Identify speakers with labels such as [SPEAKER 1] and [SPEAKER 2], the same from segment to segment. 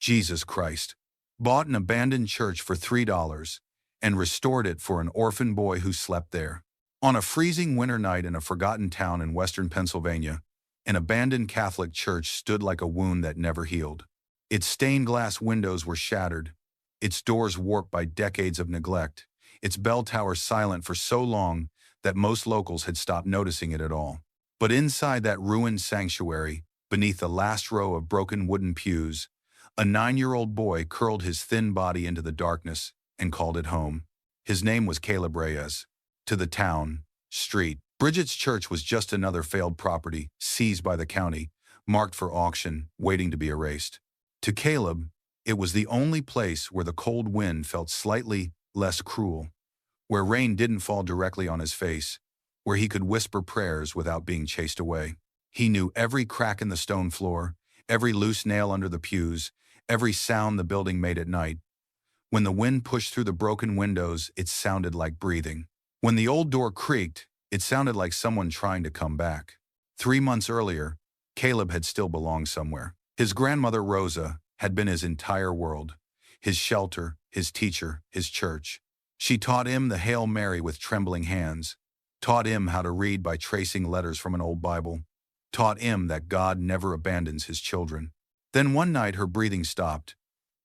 [SPEAKER 1] Jesus Christ. Bought an abandoned church for $3 and restored it for an orphan boy who slept there. On a freezing winter night in a forgotten town in western Pennsylvania, an abandoned Catholic church stood like a wound that never healed. Its stained glass windows were shattered, its doors warped by decades of neglect, its bell tower silent for so long that most locals had stopped noticing it at all. But inside that ruined sanctuary, beneath the last row of broken wooden pews, a 9-year-old boy curled his thin body into the darkness and called it home. His name was Caleb Reyes. To the town, street, Bridget's church was just another failed property, seized by the county, marked for auction, waiting to be erased. To Caleb, it was the only place where the cold wind felt slightly less cruel, where rain didn't fall directly on his face, where he could whisper prayers without being chased away. He knew every crack in the stone floor, every loose nail under the pews, every sound the building made at night. When the wind pushed through the broken windows, it sounded like breathing. When the old door creaked, it sounded like someone trying to come back. 3 months earlier, Caleb had still belonged somewhere. His grandmother, Rosa, had been his entire world, his shelter, his teacher, his church. She taught him the Hail Mary with trembling hands, taught him how to read by tracing letters from an old Bible, taught him that God never abandons his children. Then one night her breathing stopped,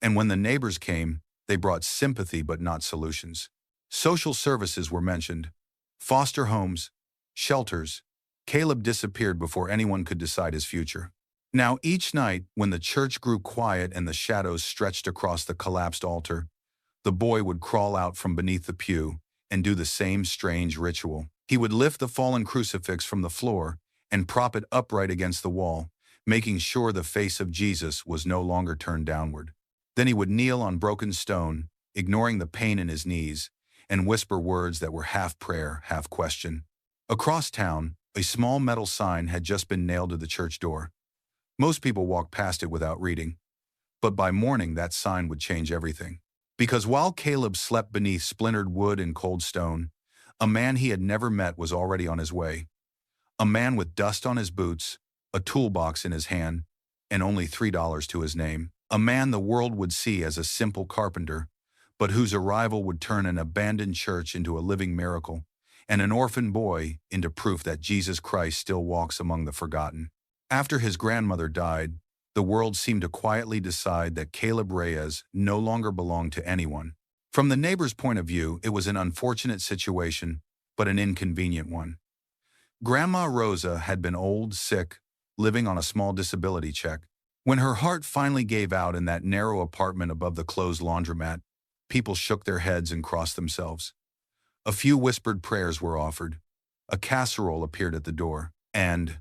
[SPEAKER 1] and when the neighbors came, they brought sympathy but not solutions. Social services were mentioned, foster homes, shelters. Caleb disappeared before anyone could decide his future. Now each night, when the church grew quiet and the shadows stretched across the collapsed altar, the boy would crawl out from beneath the pew and do the same strange ritual. He would lift the fallen crucifix from the floor and prop it upright against the wall, making sure the face of Jesus was no longer turned downward. Then he would kneel on broken stone, ignoring the pain in his knees, and whisper words that were half prayer, half question. Across town, a small metal sign had just been nailed to the church door. Most people walked past it without reading. But by morning, that sign would change everything. Because while Caleb slept beneath splintered wood and cold stone, a man he had never met was already on his way. A man with dust on his boots, a toolbox in his hand, and only $3 to his name. A man the world would see as a simple carpenter, but whose arrival would turn an abandoned church into a living miracle, and an orphan boy into proof that Jesus Christ still walks among the forgotten. After his grandmother died, the world seemed to quietly decide that Caleb Reyes no longer belonged to anyone. From the neighbor's point of view, it was an unfortunate situation, but an inconvenient one. Grandma Rosa had been old, sick, living on a small disability check. When her heart finally gave out in that narrow apartment above the closed laundromat, people shook their heads and crossed themselves. A few whispered prayers were offered. A casserole appeared at the door, and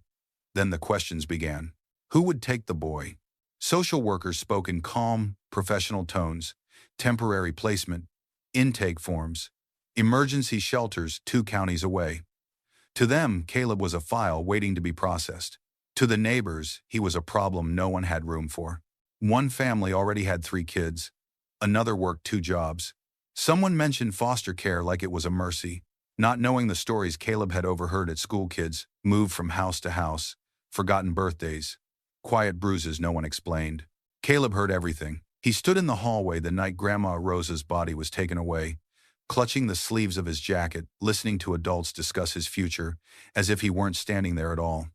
[SPEAKER 1] then the questions began. Who would take the boy? Social workers spoke in calm, professional tones. Temporary placement, intake forms, emergency shelters 2 counties away. To them, Caleb was a file waiting to be processed. To the neighbors, he was a problem no one had room for. One family already had 3 kids. Another worked 2 jobs. Someone mentioned foster care like it was a mercy, not knowing the stories Caleb had overheard at school. Kids moved from house to house, forgotten birthdays, quiet bruises no one explained. Caleb heard everything. He stood in the hallway the night Grandma Rosa's body was taken away, clutching the sleeves of his jacket, listening to adults discuss his future, as if he weren't standing there at all.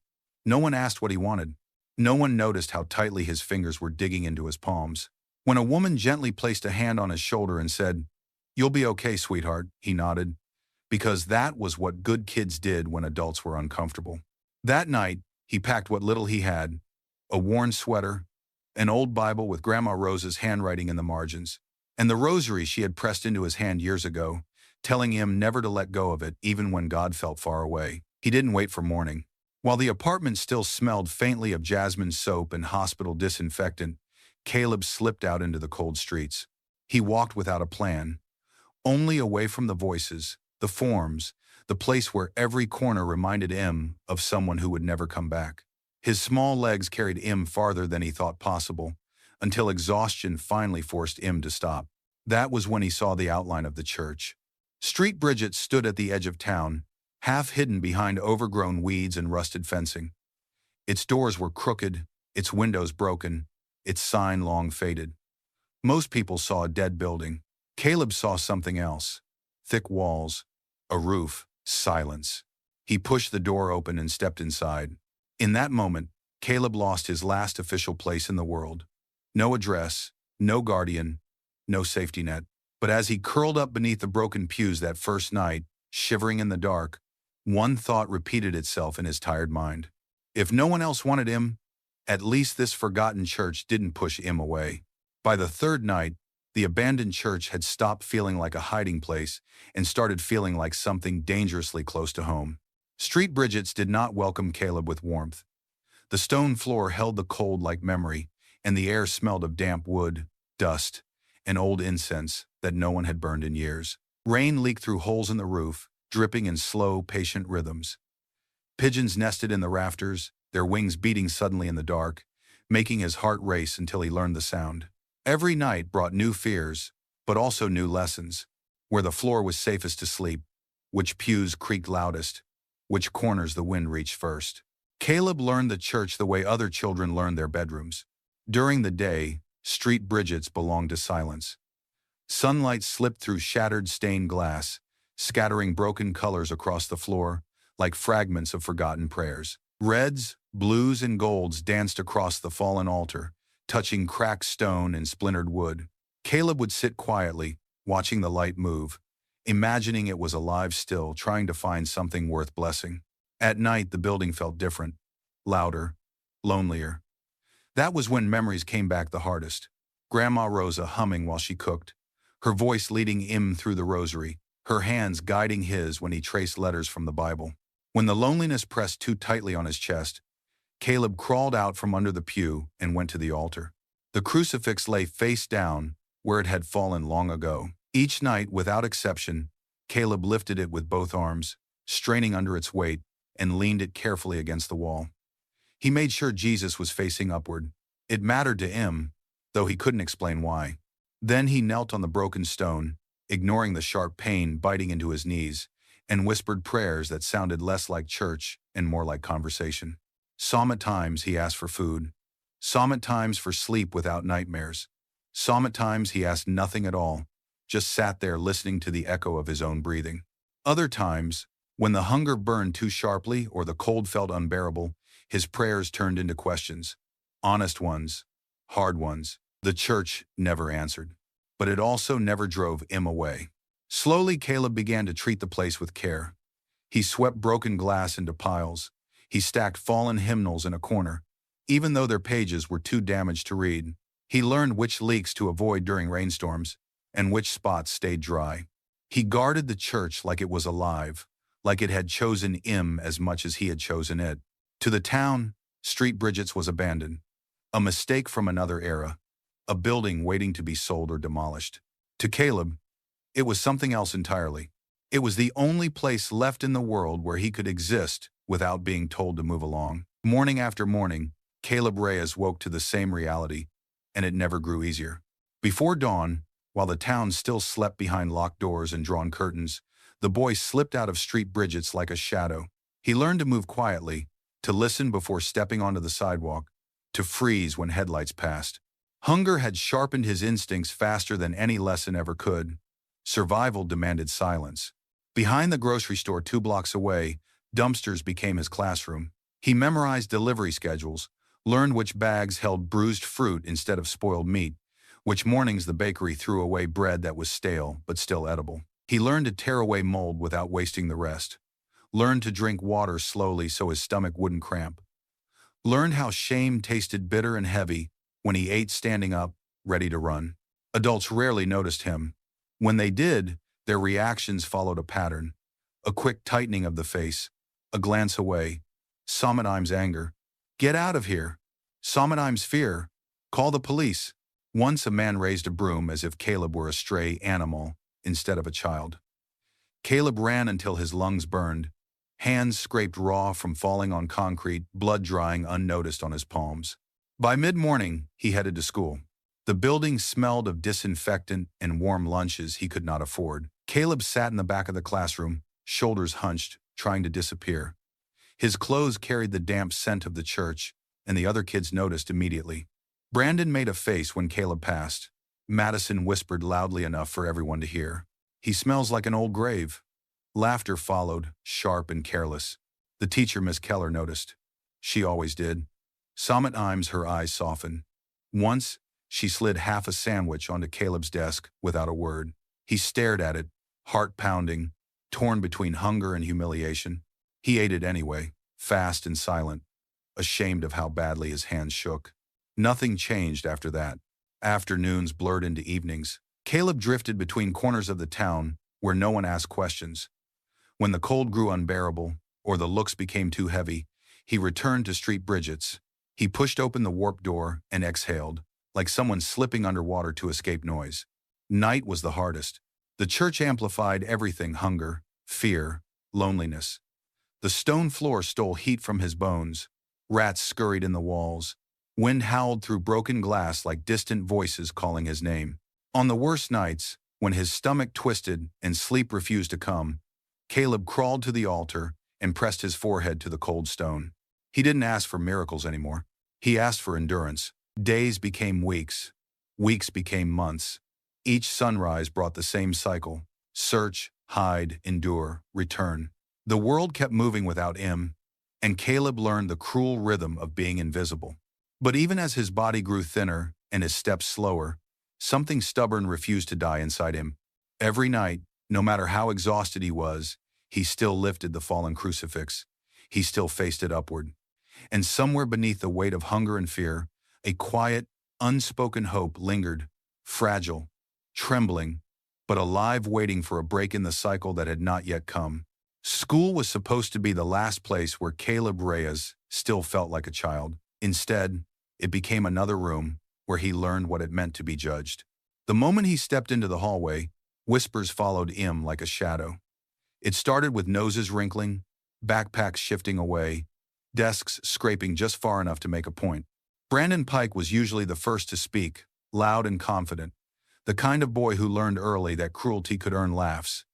[SPEAKER 1] No one asked what he wanted. No one noticed how tightly his fingers were digging into his palms. When a woman gently placed a hand on his shoulder and said, "You'll be okay, sweetheart," he nodded, because that was what good kids did when adults were uncomfortable. That night, he packed what little he had, a worn sweater, an old Bible with Grandma Rosa's handwriting in the margins, and the rosary she had pressed into his hand years ago, telling him never to let go of it even when God felt far away. He didn't wait for morning. While the apartment still smelled faintly of jasmine soap and hospital disinfectant, Caleb slipped out into the cold streets. He walked without a plan, only away from the voices, the forms, the place where every corner reminded him of someone who would never come back. His small legs carried him farther than he thought possible, until exhaustion finally forced him to stop. That was when he saw the outline of the church. Street Bridget stood at the edge of town, half hidden behind overgrown weeds and rusted fencing. Its doors were crooked, its windows broken, its sign long faded. Most people saw a dead building. Caleb saw something else. Thick walls, a roof, silence. He pushed the door open and stepped inside. In that moment, Caleb lost his last official place in the world. No address, no guardian, no safety net. But as he curled up beneath the broken pews that first night, shivering in the dark, one thought repeated itself in his tired mind. If no one else wanted him, at least this forgotten church didn't push him away. By the third night, the abandoned church had stopped feeling like a hiding place and started feeling like something dangerously close to home. Street Bridgets did not welcome Caleb with warmth. The stone floor held the cold like memory, and the air smelled of damp wood, dust, and old incense that no one had burned in years. Rain leaked through holes in the roof, dripping in slow, patient rhythms. Pigeons nested in the rafters, their wings beating suddenly in the dark, making his heart race until he learned the sound. Every night brought new fears, but also new lessons. Where the floor was safest to sleep, which pews creaked loudest, which corners the wind reached first. Caleb learned the church the way other children learned their bedrooms. During the day, Street Bridgets belonged to silence. Sunlight slipped through shattered stained glass, scattering broken colors across the floor, like fragments of forgotten prayers. Reds, blues, and golds danced across the fallen altar, touching cracked stone and splintered wood. Caleb would sit quietly, watching the light move, imagining it was alive still, trying to find something worth blessing. At night, the building felt different, louder, lonelier. That was when memories came back the hardest. Grandma Rosa humming while she cooked, her voice leading him through the rosary, her hands guiding his when he traced letters from the Bible. When the loneliness pressed too tightly on his chest, Caleb crawled out from under the pew and went to the altar. The crucifix lay face down where it had fallen long ago. Each night, without exception, Caleb lifted it with both arms, straining under its weight, and leaned it carefully against the wall. He made sure Jesus was facing upward. It mattered to him, though he couldn't explain why. Then he knelt on the broken stone, ignoring the sharp pain biting into his knees, and whispered prayers that sounded less like church and more like conversation. Some at times he asked for food. Some at times for sleep without nightmares. Some at times he asked nothing at all, just sat there listening to the echo of his own breathing. Other times, when the hunger burned too sharply or the cold felt unbearable, his prayers turned into questions. Honest ones, hard ones. The church never answered, but it also never drove him away. Slowly, Caleb began to treat the place with care. He swept broken glass into piles. He stacked fallen hymnals in a corner, even though their pages were too damaged to read. He learned which leaks to avoid during rainstorms and which spots stayed dry. He guarded the church like it was alive, like it had chosen him as much as he had chosen it. To the town, Street Bridgets was abandoned. A mistake from another era. A building waiting to be sold or demolished. To Caleb, it was something else entirely. It was the only place left in the world where he could exist without being told to move along. Morning after morning, Caleb Reyes woke to the same reality, and it never grew easier. Before dawn, while the town still slept behind locked doors and drawn curtains, the boy slipped out of Street Bridgets like a shadow. He learned to move quietly, to listen before stepping onto the sidewalk, to freeze when headlights passed. Hunger had sharpened his instincts faster than any lesson ever could. Survival demanded silence. Behind the grocery store 2 blocks away, dumpsters became his classroom. He memorized delivery schedules, learned which bags held bruised fruit instead of spoiled meat, which mornings the bakery threw away bread that was stale but still edible. He learned to tear away mold without wasting the rest. Learned to drink water slowly so his stomach wouldn't cramp. Learned how shame tasted bitter and heavy when he ate standing up, ready to run. Adults rarely noticed him. When they did, their reactions followed a pattern. A quick tightening of the face, a glance away, sometimes anger. Get out of here. Sometimes fear. Call the police. Once a man raised a broom as if Caleb were a stray animal instead of a child. Caleb ran until his lungs burned, hands scraped raw from falling on concrete, blood drying unnoticed on his palms. By mid-morning, he headed to school. The building smelled of disinfectant and warm lunches he could not afford. Caleb sat in the back of the classroom, shoulders hunched, trying to disappear. His clothes carried the damp scent of the church, and the other kids noticed immediately. Brandon made a face when Caleb passed. Madison whispered loudly enough for everyone to hear. "He smells like an old grave." Laughter followed, sharp and careless. The teacher, Miss Keller, noticed. She always did. Sometimes her eyes softened. Once, she slid half a sandwich onto Caleb's desk without a word. He stared at it, heart pounding, torn between hunger and humiliation. He ate it anyway, fast and silent, ashamed of how badly his hands shook. Nothing changed after that. Afternoons blurred into evenings. Caleb drifted between corners of the town where no one asked questions. When the cold grew unbearable, or the looks became too heavy, he returned to Street Bridget's. He pushed open the warped door and exhaled, like someone slipping underwater to escape noise. Night was the hardest. The church amplified everything: hunger, fear, loneliness. The stone floor stole heat from his bones. Rats scurried in the walls. Wind howled through broken glass like distant voices calling his name. On the worst nights, when his stomach twisted and sleep refused to come, Caleb crawled to the altar and pressed his forehead to the cold stone. He didn't ask for miracles anymore. He asked for endurance. Days became weeks. Weeks became months. Each sunrise brought the same cycle: search, hide, endure, return. The world kept moving without him, and Caleb learned the cruel rhythm of being invisible. But even as his body grew thinner and his steps slower, something stubborn refused to die inside him. Every night, no matter how exhausted he was, he still lifted the fallen crucifix. He still faced it upward. And somewhere beneath the weight of hunger and fear, a quiet, unspoken hope lingered, fragile, trembling, but alive, waiting for a break in the cycle that had not yet come. School was supposed to be the last place where Caleb Reyes still felt like a child. Instead, it became another room where he learned what it meant to be judged. The moment he stepped into the hallway, whispers followed him like a shadow. It started with noses wrinkling, backpacks shifting away, desks scraping just far enough to make a point. Brandon Pike was usually the first to speak, loud and confident, the kind of boy who learned early that cruelty could earn laughs.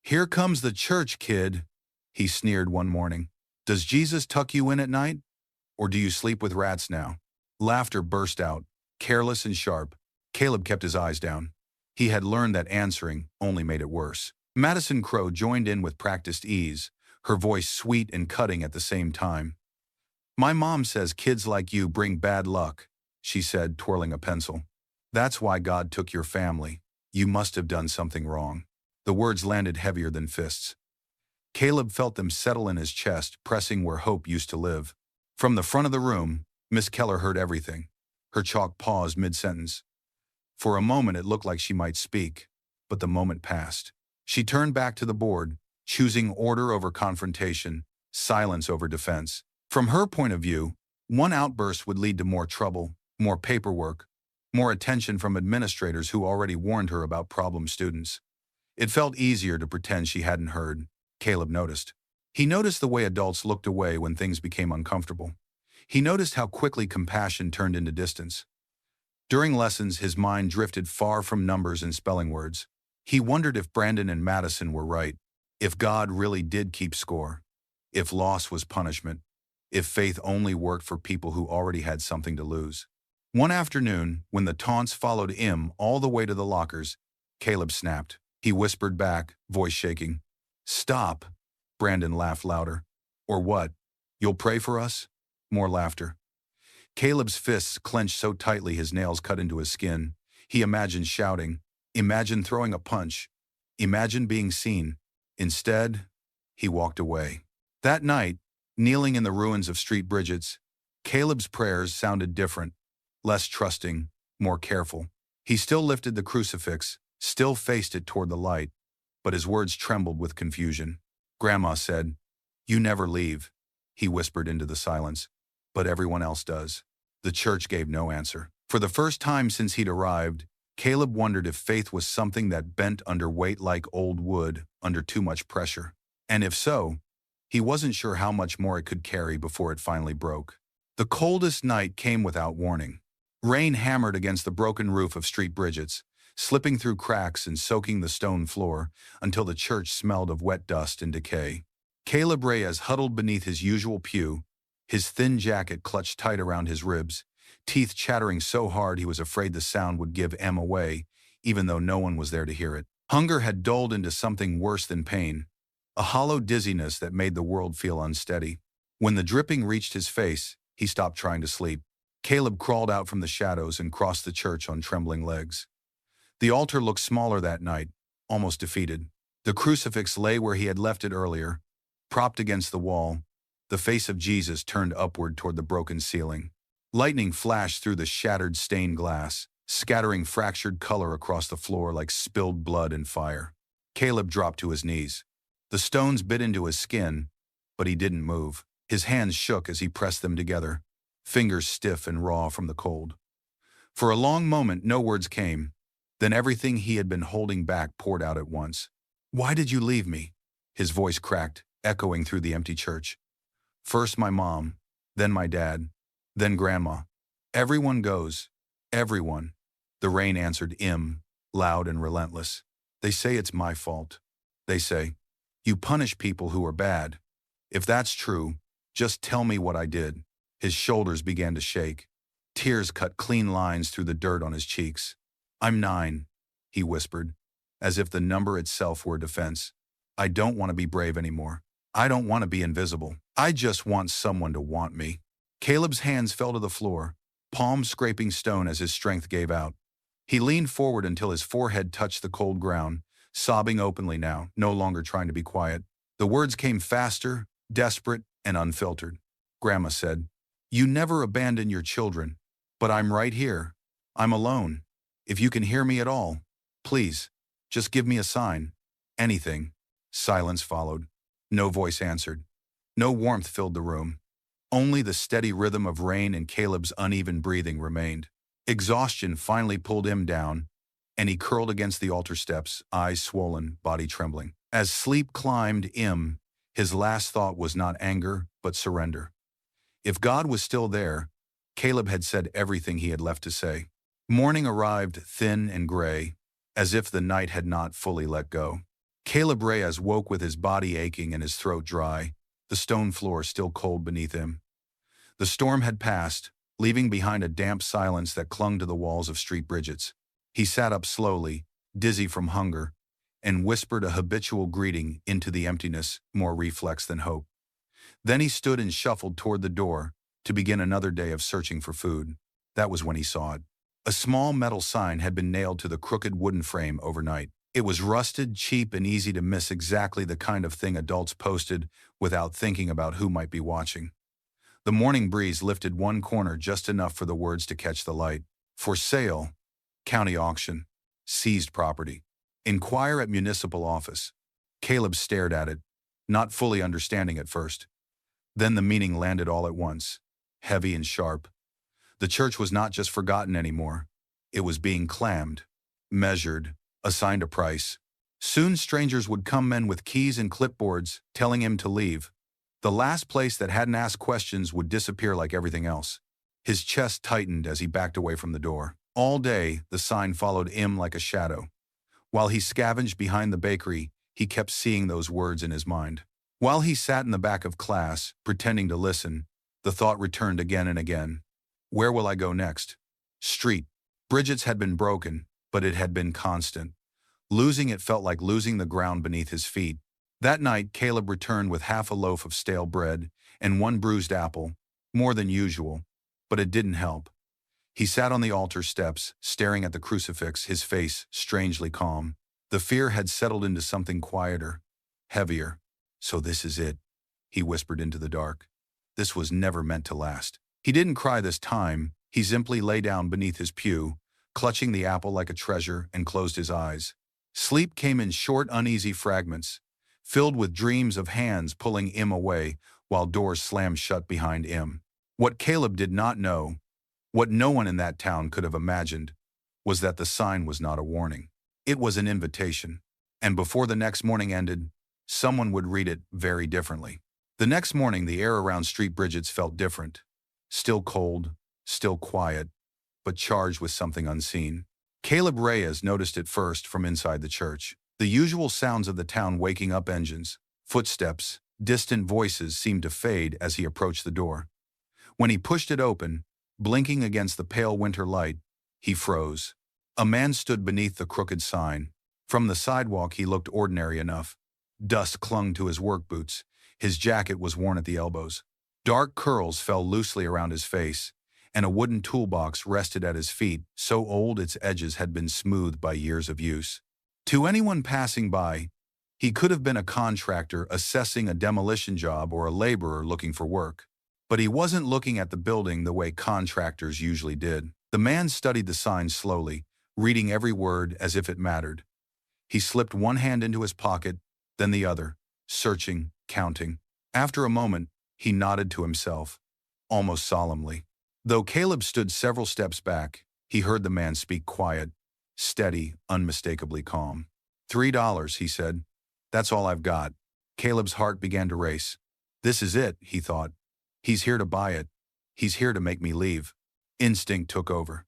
[SPEAKER 1] "Here comes the church, kid," he sneered one morning. "Does Jesus tuck you in at night? Or do you sleep with rats now?" Laughter burst out, careless and sharp. Caleb kept his eyes down. He had learned that answering only made it worse. Madison Crowe joined in with practiced ease, her voice sweet and cutting at the same time. "My mom says kids like you bring bad luck," she said, twirling a pencil. "That's why God took your family. You must have done something wrong." The words landed heavier than fists. Caleb felt them settle in his chest, pressing where hope used to live. From the front of the room, Miss Keller heard everything. Her chalk paused mid-sentence. For a moment it looked like she might speak, but the moment passed. She turned back to the board, choosing order over confrontation, silence over defense. From her point of view, one outburst would lead to more trouble, more paperwork, more attention from administrators who already warned her about problem students. It felt easier to pretend she hadn't heard, Caleb noticed. He noticed the way adults looked away when things became uncomfortable. He noticed how quickly compassion turned into distance. During lessons, his mind drifted far from numbers and spelling words. He wondered if Brandon and Madison were right, if God really did keep score, if loss was punishment, if faith only worked for people who already had something to lose. One afternoon, when the taunts followed him all the way to the lockers, Caleb snapped. He whispered back, voice shaking. "Stop." Brandon laughed louder. "Or what? You'll pray for us?" More laughter. Caleb's fists clenched so tightly his nails cut into his skin. He imagined shouting, imagined throwing a punch, imagined being seen. Instead, he walked away. That night, kneeling in the ruins of Street Bridget's, Caleb's prayers sounded different, less trusting, more careful. He still lifted the crucifix, still faced it toward the light, but his words trembled with confusion. "Grandma said, 'You never leave,'" he whispered into the silence. "But everyone else does." The church gave no answer. For the first time since he'd arrived, Caleb wondered if faith was something that bent under weight like old wood under too much pressure. And if so, he wasn't sure how much more it could carry before it finally broke. The coldest night came without warning. Rain hammered against the broken roof of Street Bridget's, slipping through cracks and soaking the stone floor until the church smelled of wet dust and decay. Caleb Reyes huddled beneath his usual pew, his thin jacket clutched tight around his ribs, teeth chattering so hard he was afraid the sound would give Em away, even though no one was there to hear it. Hunger had dulled into something worse than pain, a hollow dizziness that made the world feel unsteady. When the dripping reached his face, he stopped trying to sleep. Caleb crawled out from the shadows and crossed the church on trembling legs. The altar looked smaller that night, almost defeated. The crucifix lay where he had left it earlier, propped against the wall, the face of Jesus turned upward toward the broken ceiling. Lightning flashed through the shattered stained glass, scattering fractured color across the floor like spilled blood and fire. Caleb dropped to his knees. The stones bit into his skin, but he didn't move. His hands shook as he pressed them together, fingers stiff and raw from the cold. For a long moment, no words came. Then everything he had been holding back poured out at once. "Why did you leave me?" His voice cracked, echoing through the empty church. "First my mom, then my dad, then Grandma. Everyone goes. Everyone." The rain answered loud and relentless. "They say it's my fault. They say, you punish people who are bad. If that's true, just tell me what I did." His shoulders began to shake. Tears cut clean lines through the dirt on his cheeks. "I'm 9, he whispered, as if the number itself were a defense. "I don't want to be brave anymore. I don't want to be invisible. I just want someone to want me." Caleb's hands fell to the floor, palms scraping stone as his strength gave out. He leaned forward until his forehead touched the cold ground, sobbing openly now, no longer trying to be quiet. The words came faster, desperate, and unfiltered. "Grandma said, you never abandon your children, but I'm right here. I'm alone. If you can hear me at all, please, just give me a sign. Anything." Silence followed. No voice answered. No warmth filled the room. Only the steady rhythm of rain and Caleb's uneven breathing remained. Exhaustion finally pulled him down, and he curled against the altar steps, eyes swollen, body trembling. As sleep climbed his last thought was not anger, but surrender. If God was still there, Caleb had said everything he had left to say. Morning arrived thin and gray, as if the night had not fully let go. Caleb Reyes woke with his body aching and his throat dry, the stone floor still cold beneath him. The storm had passed, leaving behind a damp silence that clung to the walls of Street Bridget's. He sat up slowly, dizzy from hunger, and whispered a habitual greeting into the emptiness, more reflex than hope. Then he stood and shuffled toward the door to begin another day of searching for food. That was when he saw it. A small metal sign had been nailed to the crooked wooden frame overnight. It was rusted, cheap, and easy to miss, exactly the kind of thing adults posted without thinking about who might be watching. The morning breeze lifted one corner just enough for the words to catch the light. "For sale, county auction, seized property. Inquire at municipal office." Caleb stared at it, not fully understanding at first. Then the meaning landed all at once, heavy and sharp. The church was not just forgotten anymore. It was being clammed, measured, assigned a price. Soon strangers would come in with keys and clipboards, telling him to leave. The last place that hadn't asked questions would disappear like everything else. His chest tightened as he backed away from the door. All day, the sign followed him like a shadow. While he scavenged behind the bakery, he kept seeing those words in his mind. While he sat in the back of class, pretending to listen, the thought returned again and again. Where will I go next? Street. Bridget's had been broken, but it had been constant. Losing it felt like losing the ground beneath his feet. That night, Caleb returned with half a loaf of stale bread and one bruised apple, more than usual, but it didn't help. He sat on the altar steps, staring at the crucifix, his face strangely calm. The fear had settled into something quieter, heavier. "So this is it," he whispered into the dark. "This was never meant to last." He didn't cry this time. He simply lay down beneath his pew, clutching the apple like a treasure, and closed his eyes. Sleep came in short, uneasy fragments, filled with dreams of hands pulling him away while doors slammed shut behind him. What Caleb did not know, what no one in that town could have imagined, was that the sign was not a warning. It was an invitation. And before the next morning ended, someone would read it very differently. The next morning, the air around Street Bridget's felt different. Still cold, still quiet, but charged with something unseen. Caleb Reyes noticed it first from inside the church. The usual sounds of the town waking up engines, footsteps, distant voices seemed to fade as he approached the door. When he pushed it open, Blinking against the pale winter light, he froze. A man stood beneath the crooked sign. From the sidewalk he looked ordinary enough. Dust clung to his work boots. His jacket was worn at the elbows. Dark curls fell loosely around his face, and a wooden toolbox rested at his feet, so old its edges had been smoothed by years of use. To anyone passing by, he could have been a contractor assessing a demolition job or a laborer looking for work. But he wasn't looking at the building the way contractors usually did. The man studied the sign slowly, reading every word as if it mattered. He slipped one hand into his pocket, then the other, searching, counting. After a moment, he nodded to himself, almost solemnly. Though Caleb stood several steps back, he heard the man speak quiet, steady, unmistakably calm. $3, he said. That's all I've got. Caleb's heart began to race. This is it, he thought. He's here to buy it. He's here to make me leave. Instinct took over.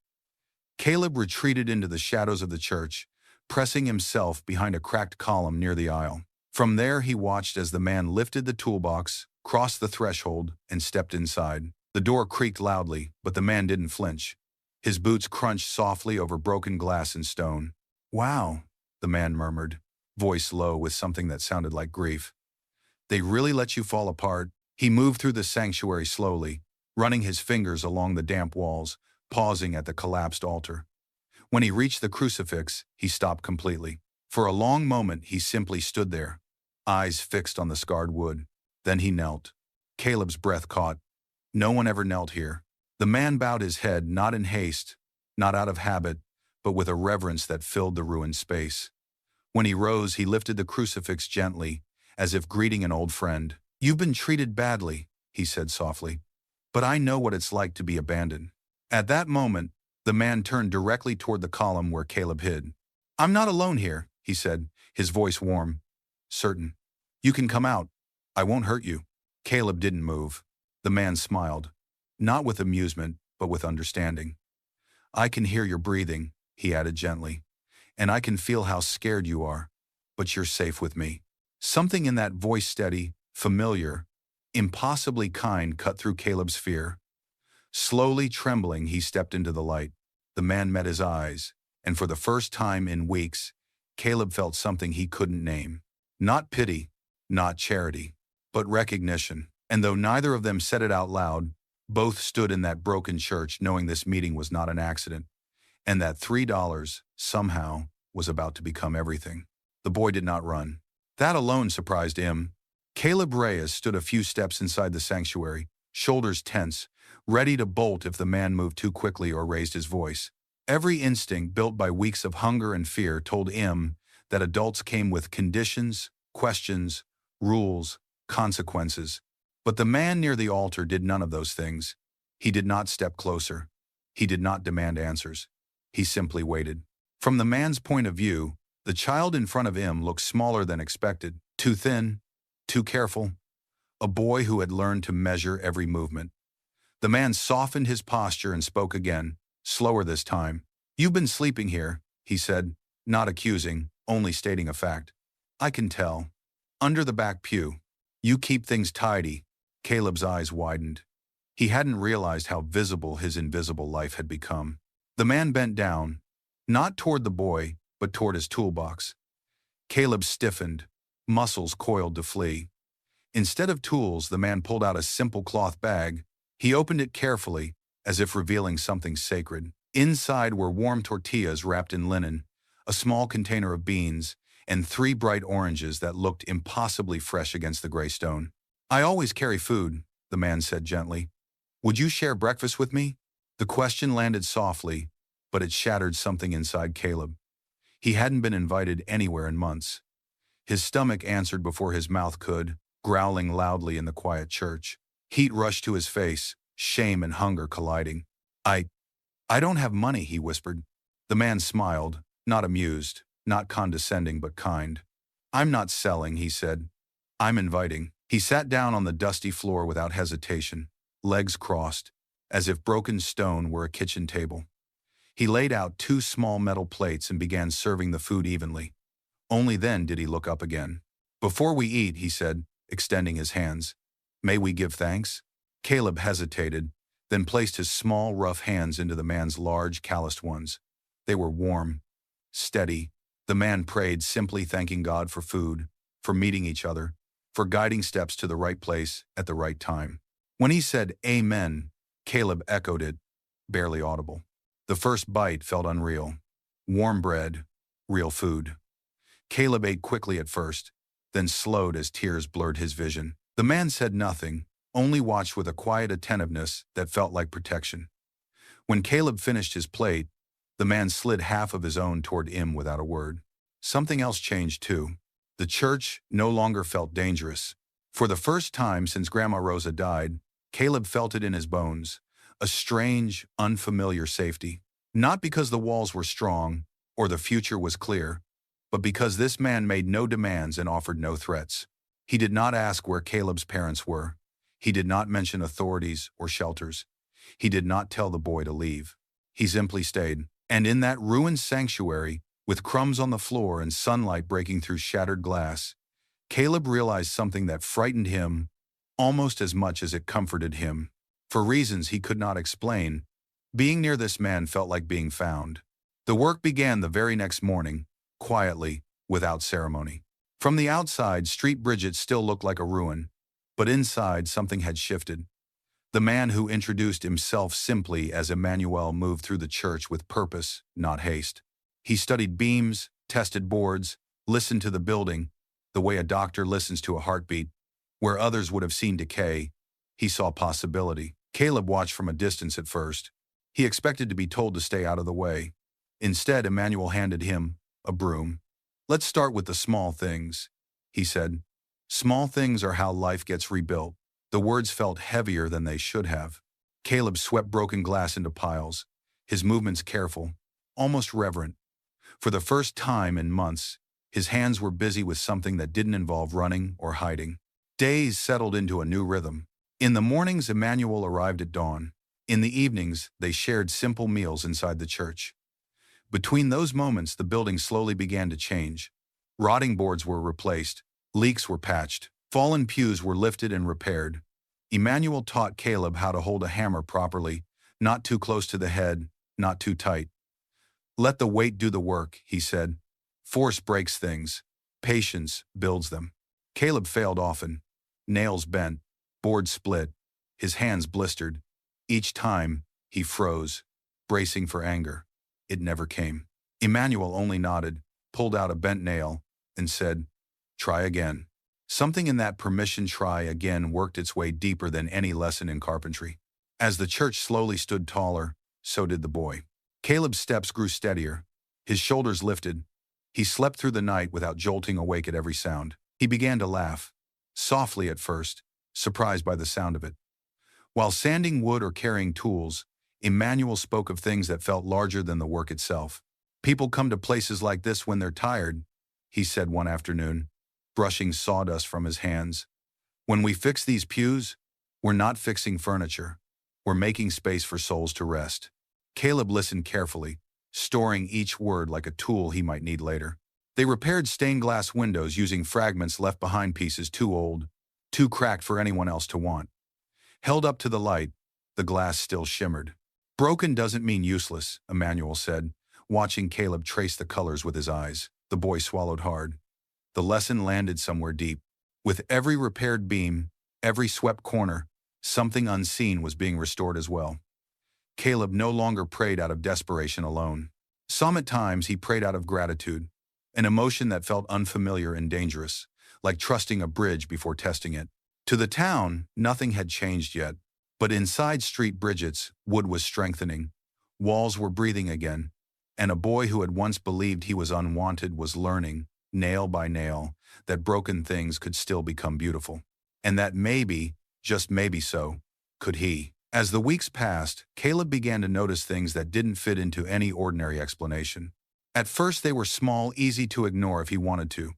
[SPEAKER 1] Caleb retreated into the shadows of the church, pressing himself behind a cracked column near the aisle. From there he watched as the man lifted the toolbox, crossed the threshold, and stepped inside. The door creaked loudly, but the man didn't flinch. His boots crunched softly over broken glass and stone. "Wow," the man murmured, voice low with something that sounded like grief. "They really let you fall apart?" He moved through the sanctuary slowly, running his fingers along the damp walls, pausing at the collapsed altar. When he reached the crucifix, he stopped completely. For a long moment he simply stood there, eyes fixed on the scarred wood. Then he knelt. Caleb's breath caught. No one ever knelt here. The man bowed his head, not in haste, not out of habit, but with a reverence that filled the ruined space. When he rose, he lifted the crucifix gently, as if greeting an old friend. "You've been treated badly," he said softly, "but I know what it's like to be abandoned." At that moment, the man turned directly toward the column where Caleb hid. "I'm not alone here," he said, his voice warm, certain. "You can come out. I won't hurt you." Caleb didn't move. The man smiled, not with amusement, but with understanding. "I can hear your breathing," he added gently, "and I can feel how scared you are, but you're safe with me." Something in that voice, steady, familiar, impossibly kind, cut through Caleb's fear. Slowly trembling, he stepped into the light. The man met his eyes, and for the first time in weeks, Caleb felt something he couldn't name. Not pity, not charity, but recognition. And though neither of them said it out loud, both stood in that broken church knowing this meeting was not an accident, and that $3, somehow, was about to become everything. The boy did not run. That alone surprised him. Caleb Reyes stood a few steps inside the sanctuary, shoulders tense, ready to bolt if the man moved too quickly or raised his voice. Every instinct built by weeks of hunger and fear told him that adults came with conditions, questions, rules, consequences. But the man near the altar did none of those things. He did not step closer. He did not demand answers. He simply waited. From the man's point of view, the child in front of him looked smaller than expected, too thin, too careful. A boy who had learned to measure every movement. The man softened his posture and spoke again, slower this time. "You've been sleeping here," he said, not accusing, only stating a fact. "I can tell. Under the back pew. You keep things tidy." Caleb's eyes widened. He hadn't realized how visible his invisible life had become. The man bent down, not toward the boy, but toward his toolbox. Caleb stiffened, muscles coiled to flee. Instead of tools, the man pulled out a simple cloth bag. He opened it carefully, as if revealing something sacred. Inside were warm tortillas wrapped in linen, a small container of beans, and 3 bright oranges that looked impossibly fresh against the gray stone. "I always carry food," the man said gently. "Would you share breakfast with me?" The question landed softly, but it shattered something inside Caleb. He hadn't been invited anywhere in months. His stomach answered before his mouth could, growling loudly in the quiet church. Heat rushed to his face, shame and hunger colliding. I don't have money," he whispered. The man smiled, not amused, not condescending but kind. "I'm not selling," he said. "I'm inviting." He sat down on the dusty floor without hesitation, legs crossed, as if broken stone were a kitchen table. He laid out 2 small metal plates and began serving the food evenly. Only then did he look up again. "Before we eat," he said, extending his hands, "may we give thanks?" Caleb hesitated, then placed his small, rough hands into the man's large, calloused ones. They were warm, steady. The man prayed, simply thanking God for food, for meeting each other, for guiding steps to the right place at the right time. When he said, "Amen," Caleb echoed it, barely audible. The first bite felt unreal. Warm bread, real food. Caleb ate quickly at first, then slowed as tears blurred his vision. The man said nothing, only watched with a quiet attentiveness that felt like protection. When Caleb finished his plate, the man slid half of his own toward him without a word. Something else changed too. The church no longer felt dangerous. For the first time since Grandma Rosa died, Caleb felt it in his bones, a strange, unfamiliar safety. Not because the walls were strong or the future was clear, but because this man made no demands and offered no threats. He did not ask where Caleb's parents were. He did not mention authorities or shelters. He did not tell the boy to leave. He simply stayed. And in that ruined sanctuary, with crumbs on the floor and sunlight breaking through shattered glass, Caleb realized something that frightened him almost as much as it comforted him. For reasons he could not explain, being near this man felt like being found. The work began the very next morning, quietly, without ceremony. From the outside, Street Bridget still looked like a ruin, but inside something had shifted. The man who introduced himself simply as Emmanuel moved through the church with purpose, not haste. He studied beams, tested boards, listened to the building, the way a doctor listens to a heartbeat. Where others would have seen decay, he saw possibility. Caleb watched from a distance at first. He expected to be told to stay out of the way. Instead, Emmanuel handed him a broom. "Let's start with the small things," he said. "Small things are how life gets rebuilt." The words felt heavier than they should have. Caleb swept broken glass into piles, his movements careful, almost reverent. For the first time in months, his hands were busy with something that didn't involve running or hiding. Days settled into a new rhythm. In the mornings, Emmanuel arrived at dawn. In the evenings, they shared simple meals inside the church. Between those moments, the building slowly began to change. Rotting boards were replaced, leaks were patched, fallen pews were lifted and repaired. Emmanuel taught Caleb how to hold a hammer properly, not too close to the head, not too tight. "Let the weight do the work," he said. "Force breaks things. Patience builds them." Caleb failed often. Nails bent, boards split, his hands blistered. Each time, he froze, bracing for anger. It never came. Emmanuel only nodded, pulled out a bent nail, and said, "Try again." Something in that permission "try again" worked its way deeper than any lesson in carpentry. As the church slowly stood taller, so did the boy. Caleb's steps grew steadier. His shoulders lifted. He slept through the night without jolting awake at every sound. He began to laugh, softly at first, surprised by the sound of it. While sanding wood or carrying tools, Emmanuel spoke of things that felt larger than the work itself. "People come to places like this when they're tired," he said one afternoon, brushing sawdust from his hands. "When we fix these pews, we're not fixing furniture. We're making space for souls to rest." Caleb listened carefully, storing each word like a tool he might need later. They repaired stained glass windows using fragments left behind, pieces too old, too cracked for anyone else to want. Held up to the light, the glass still shimmered. "Broken doesn't mean useless," Emmanuel said, watching Caleb trace the colors with his eyes. The boy swallowed hard. The lesson landed somewhere deep. With every repaired beam, every swept corner, something unseen was being restored as well. Caleb no longer prayed out of desperation alone. Some at times he prayed out of gratitude, an emotion that felt unfamiliar and dangerous, like trusting a bridge before testing it. To the town, nothing had changed yet, but inside Street Bridget's, wood was strengthening, walls were breathing again, and a boy who had once believed he was unwanted was learning, nail by nail, that broken things could still become beautiful. And that maybe, just maybe so, could he. As the weeks passed, Caleb began to notice things that didn't fit into any ordinary explanation. At first they were small, easy to ignore if he wanted to.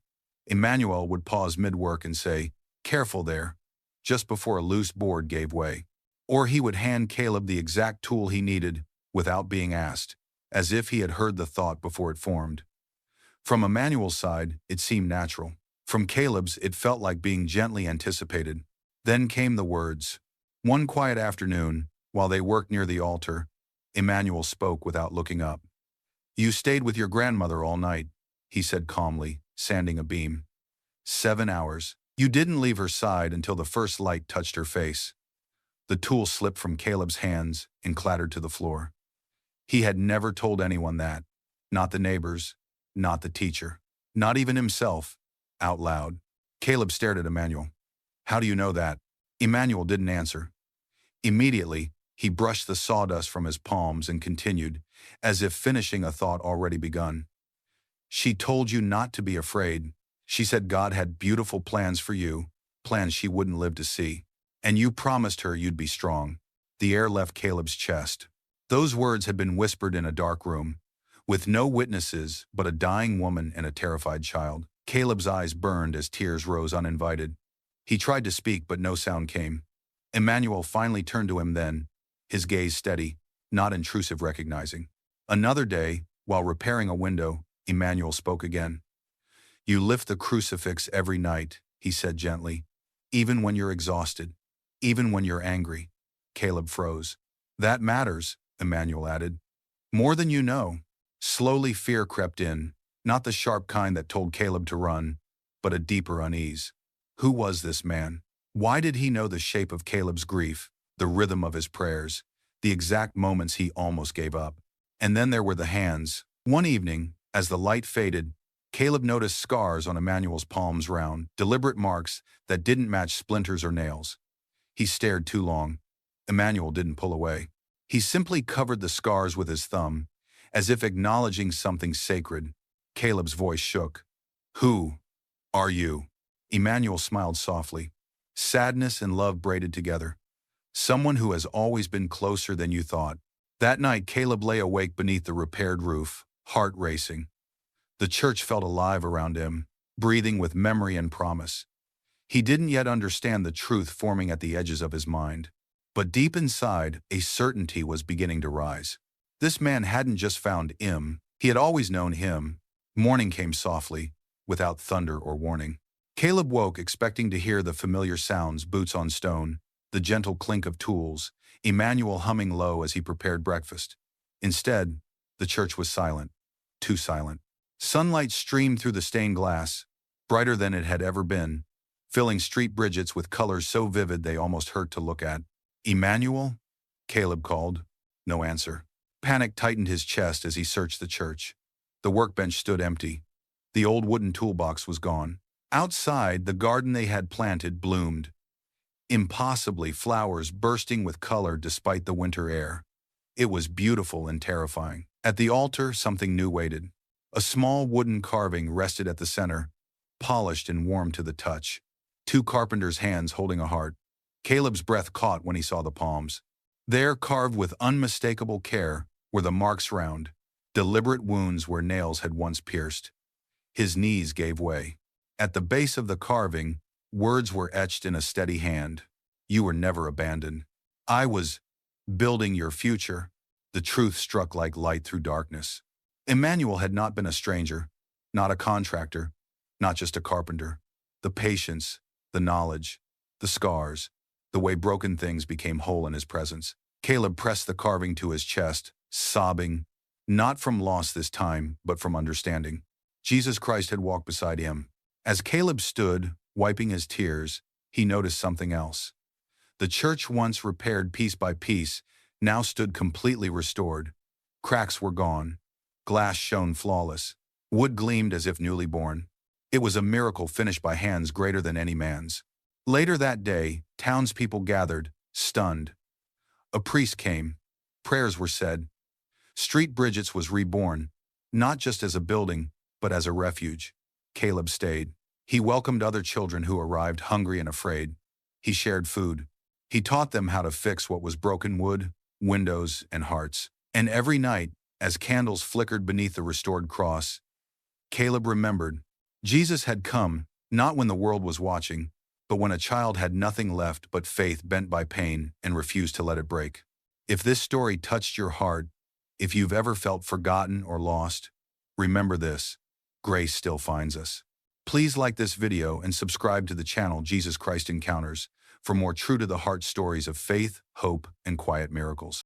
[SPEAKER 1] Emmanuel would pause mid-work and say, "Careful there," just before a loose board gave way. Or he would hand Caleb the exact tool he needed without being asked, as if he had heard the thought before it formed. From Emmanuel's side, it seemed natural. From Caleb's, it felt like being gently anticipated. Then came the words. One quiet afternoon, While they worked near the altar, Emmanuel spoke without looking up. "You stayed with your grandmother all night," he said calmly, sanding a beam. 7 hours. You didn't leave her side until the first light touched her face. The tool slipped from Caleb's hands and clattered to the floor. He had never told anyone that. Not the neighbors, not the teacher, not even himself, out loud. Caleb stared at Emmanuel. "How do you know that?" Emmanuel didn't answer. Immediately, he brushed the sawdust from his palms and continued, as if finishing a thought already begun. "She told you not to be afraid. She said God had beautiful plans for you, plans she wouldn't live to see. And you promised her you'd be strong." The air left Caleb's chest. Those words had been whispered in a dark room, with no witnesses but a dying woman and a terrified child. Caleb's eyes burned as tears rose uninvited. He tried to speak, but no sound came. Emmanuel finally turned to him then, his gaze steady, not intrusive, recognizing. Another day, while repairing a window, Emmanuel spoke again. "You lift the crucifix every night," he said gently, "even when you're exhausted, even when you're angry." Caleb froze. "That matters," Emmanuel added. "More than you know." Slowly fear crept in, not the sharp kind that told Caleb to run, but a deeper unease. Who was this man? Why did he know the shape of Caleb's grief, the rhythm of his prayers, the exact moments he almost gave up? And then there were the hands. One evening, as the light faded, Caleb noticed scars on Emmanuel's palms, round, deliberate marks that didn't match splinters or nails. He stared too long. Emmanuel didn't pull away. He simply covered the scars with his thumb, as if acknowledging something sacred. Caleb's voice shook. "Who are you?" Emmanuel smiled softly. Sadness and love braided together. "Someone who has always been closer than you thought." That night, Caleb lay awake beneath the repaired roof, heart racing. The church felt alive around him, breathing with memory and promise. He didn't yet understand the truth forming at the edges of his mind. But deep inside, a certainty was beginning to rise. This man hadn't just found him, he had always known him. Morning came softly, without thunder or warning. Caleb woke expecting to hear the familiar sounds, boots on stone, the gentle clink of tools, Emmanuel humming low as he prepared breakfast. Instead, the church was silent, too silent. Sunlight streamed through the stained glass, brighter than it had ever been, filling street bridges with colors so vivid they almost hurt to look at. "Emmanuel?" Caleb called. No answer. Panic tightened his chest as he searched the church. The workbench stood empty. The old wooden toolbox was gone. Outside, the garden they had planted bloomed. Impossibly, flowers bursting with color despite the winter air. It was beautiful and terrifying. At the altar, something new waited. A small wooden carving rested at the center, polished and warm to the touch. Two carpenters' hands holding a heart. Caleb's breath caught when he saw the palms. There, carved with unmistakable care, were the marks round, deliberate wounds where nails had once pierced. His knees gave way. At the base of the carving, words were etched in a steady hand. "You were never abandoned. I was building your future." The truth struck like light through darkness. Emmanuel had not been a stranger, not a contractor, not just a carpenter. The patience, the knowledge, the scars, the way broken things became whole in his presence. Caleb pressed the carving to his chest, sobbing, not from loss this time, but from understanding. Jesus Christ had walked beside him. As Caleb stood, wiping his tears, he noticed something else. The church, once repaired piece by piece, now stood completely restored. Cracks were gone. Glass shone flawless. Wood gleamed as if newly born. It was a miracle finished by hands greater than any man's. Later that day, townspeople gathered, stunned. A priest came. Prayers were said. Street Bridget's was reborn, not just as a building, but as a refuge. Caleb stayed. He welcomed other children who arrived hungry and afraid. He shared food. He taught them how to fix what was broken: wood, windows, and hearts. And every night, as candles flickered beneath the restored cross, Caleb remembered, Jesus had come, not when the world was watching, but when a child had nothing left but faith bent by pain and refused to let it break. If this story touched your heart, if you've ever felt forgotten or lost, remember this: grace still finds us. Please like this video and subscribe to the channel Jesus Christ Encounters for more true-to-the-heart stories of faith, hope, and quiet miracles.